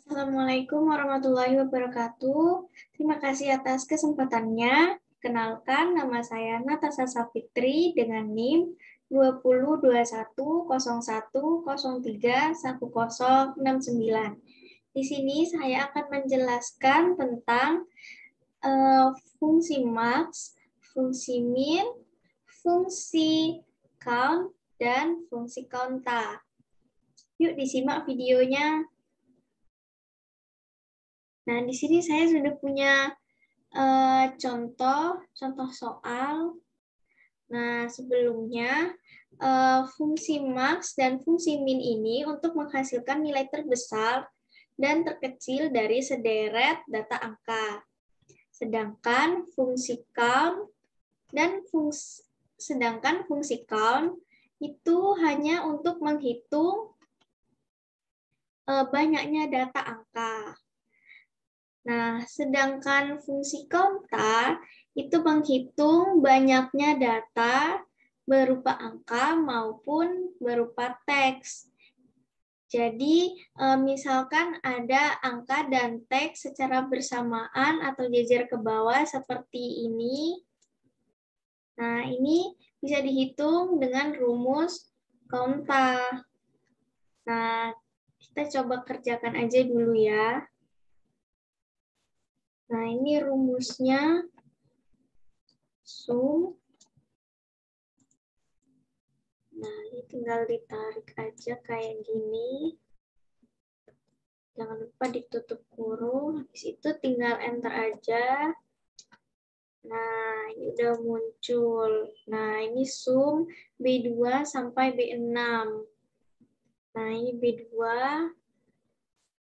Assalamualaikum warahmatullahi wabarakatuh. Terima kasih atas kesempatannya. Kenalkan, nama saya Natasha Safitri dengan NIM 202101031069. Di sini saya akan menjelaskan tentang fungsi max, fungsi min, fungsi count, dan fungsi konta. Yuk disimak videonya. Nah, di sini saya sudah punya contoh soal. Nah, sebelumnya fungsi max dan fungsi min ini untuk menghasilkan nilai terbesar dan terkecil dari sederet data angka. Sedangkan fungsi count itu hanya untuk menghitung banyaknya data angka. Nah, sedangkan fungsi konta itu menghitung banyaknya data berupa angka maupun berupa teks. Jadi, misalkan ada angka dan teks secara bersamaan atau jejer ke bawah seperti ini. Nah, ini bisa dihitung dengan rumus konta. Nah, kita coba kerjakan aja dulu ya. Nah, ini rumusnya sum. Nah, ini tinggal ditarik aja kayak gini. Jangan lupa ditutup kurung. Habis itu tinggal enter aja. Nah, ini udah muncul. Nah, ini sum B2 sampai B6. Nah, ini B2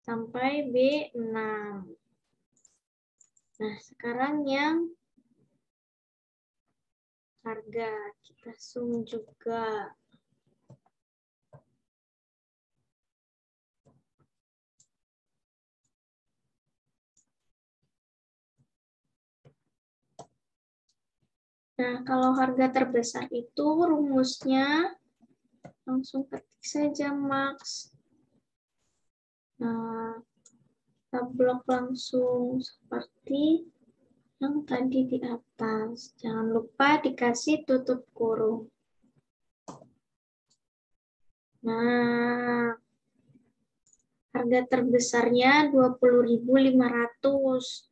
sampai B6. Nah, sekarang yang harga kita sum juga. Nah, kalau harga terbesar itu rumusnya langsung ketik saja max. Nah, kita blok langsung seperti yang tadi di atas. Jangan lupa dikasih tutup kurung. Nah, harga terbesarnya 20.500.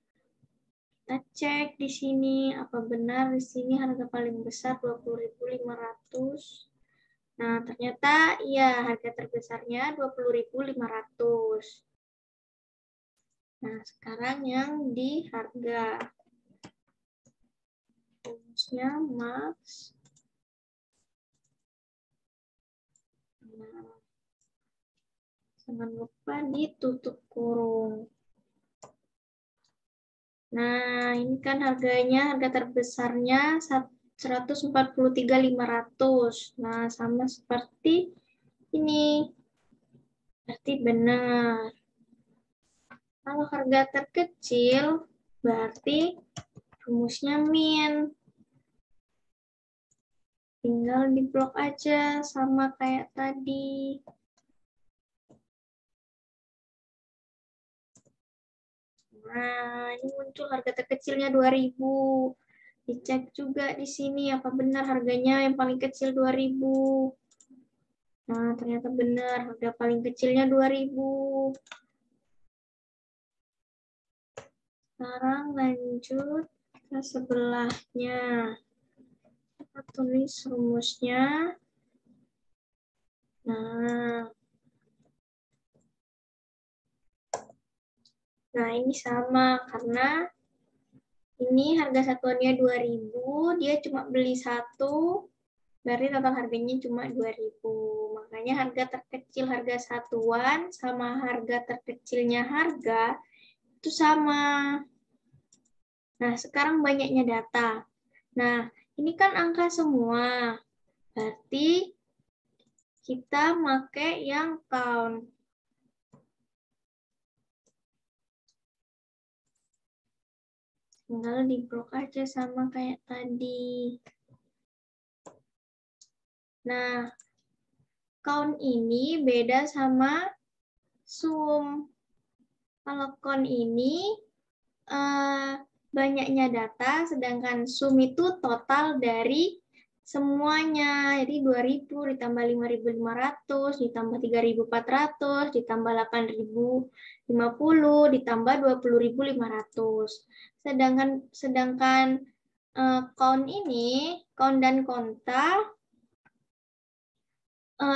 Kita cek di sini apa benar di sini harga paling besar 20.500. Nah, ternyata iya harga terbesarnya 20.500. Nah, sekarang yang di harga. Rumusnya max. Nah, jangan lupa ditutup kurung. Nah, ini kan harganya, harga terbesarnya 143.500. Nah, sama seperti ini. Berarti benar. Kalau harga terkecil, berarti rumusnya min. Tinggal diblok aja sama kayak tadi. Nah, ini muncul harga terkecilnya 2.000. Dicek juga di sini apa benar harganya yang paling kecil 2.000. Nah, ternyata benar harga paling kecilnya 2.000. Sekarang lanjut ke sebelahnya. Kita tulis rumusnya. Nah, ini sama karena ini harga satuannya 2.000, dia cuma beli satu, berarti total harganya cuma 2.000. Makanya harga terkecil harga satuan sama harga terkecilnya harga itu sama. Nah, sekarang banyaknya data. Nah, ini kan angka semua. Berarti kita pakai yang count. Tinggal diblok aja sama kayak tadi. Nah, count ini beda sama sum. Kalau count ini banyaknya data, sedangkan sum itu total dari semuanya. Jadi 2.000 ditambah 5.500, ditambah 3.400, ditambah 8.050, ditambah 20.500. Sedangkan count ini, count dan konta,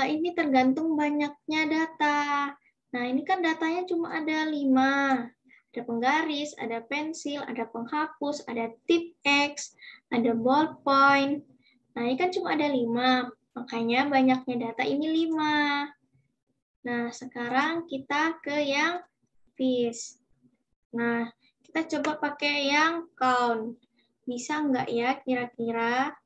ini tergantung banyaknya data. Nah, ini kan datanya cuma ada 5. Ada penggaris, ada pensil, ada penghapus, ada tip X, ada ballpoint. Nah, ini kan cuma ada 5. Makanya banyaknya data ini 5. Nah, sekarang kita ke yang fish. Nah, kita coba pakai yang count. Bisa nggak ya kira-kira?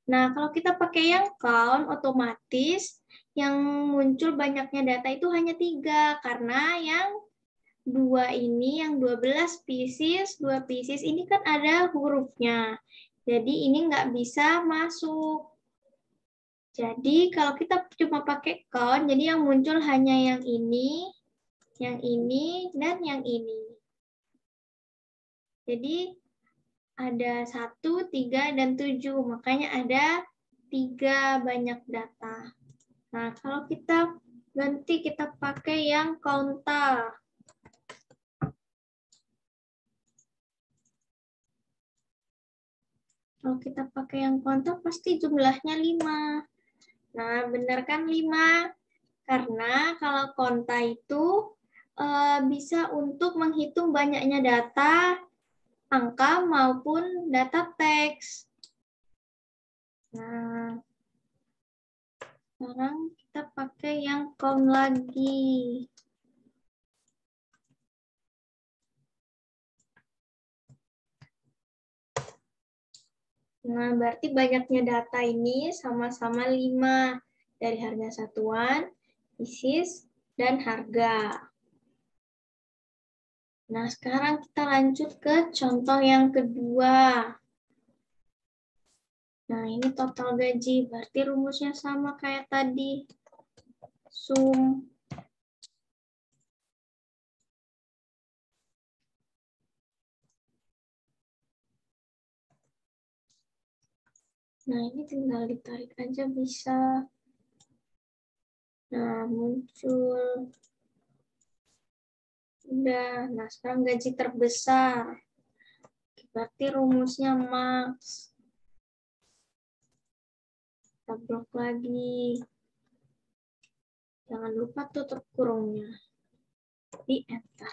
Nah, kalau kita pakai yang count, otomatis yang muncul banyaknya data itu hanya 3. Karena yang 2 ini, yang 12 pieces, 2 pieces ini kan ada hurufnya. Jadi ini nggak bisa masuk. Jadi kalau kita cuma pakai count, jadi yang muncul hanya yang ini, dan yang ini. Jadi ada 1, 3, dan 7. Makanya ada 3 banyak data. Nah, kalau kita ganti, kita pakai yang konta. Kalau kita pakai yang konta, pasti jumlahnya 5. Nah, benar kan 5? Karena kalau konta itu bisa untuk menghitung banyaknya data, angka maupun data teks. Nah, sekarang kita pakai yang count lagi. Nah, berarti banyaknya data ini sama-sama 5. Dari harga satuan, pieces, dan harga. Nah, sekarang kita lanjut ke contoh yang kedua. Nah, ini total gaji. Berarti rumusnya sama kayak tadi. Sum. Nah, ini tinggal ditarik aja bisa. Nah, muncul. Udah. Nah, sekarang gaji terbesar. Berarti rumusnya max. Kita blok lagi. Jangan lupa tutup kurungnya. Di enter.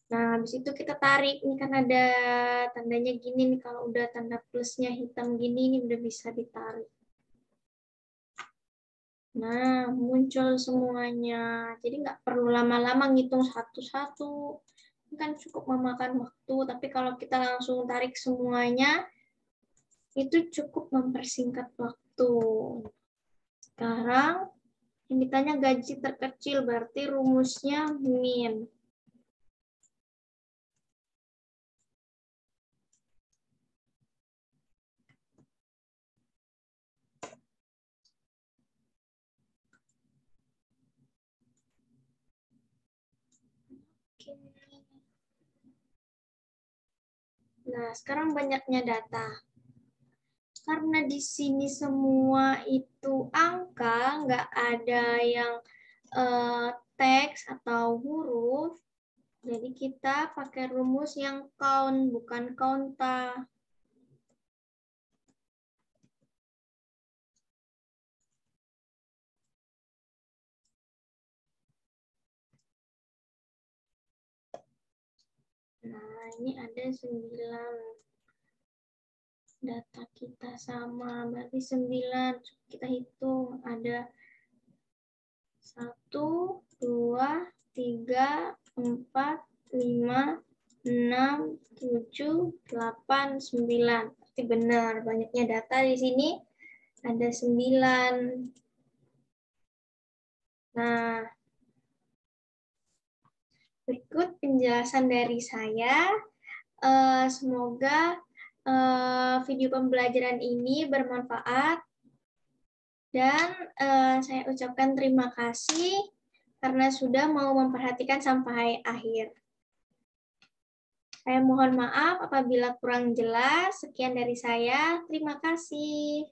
Nah, habis itu kita tarik. Ini kan ada tandanya gini nih. Kalau udah tanda plusnya hitam gini, ini udah bisa ditarik. Nah, muncul semuanya. Jadi nggak perlu lama-lama ngitung satu-satu. Ini kan cukup memakan waktu. Tapi kalau kita langsung tarik semuanya, itu cukup mempersingkat waktu. Sekarang, yang ditanya gaji terkecil, berarti rumusnya min. Nah, sekarang banyaknya data. Karena di sini semua itu angka, nggak ada yang teks atau huruf, jadi kita pakai rumus yang count, bukan konta. Nah, ini ada 9. Data kita sama, berarti 9. Kita hitung, ada 1, 2, 3, 4, 5, 6, 7, 8, 9. Berarti benar, banyaknya data di sini ada 9. Nah, berikut penjelasan dari saya. Semoga video pembelajaran ini bermanfaat dan saya ucapkan terima kasih karena sudah mau memperhatikan sampai akhir. Saya mohon maaf apabila kurang jelas. Sekian dari saya. Terima kasih.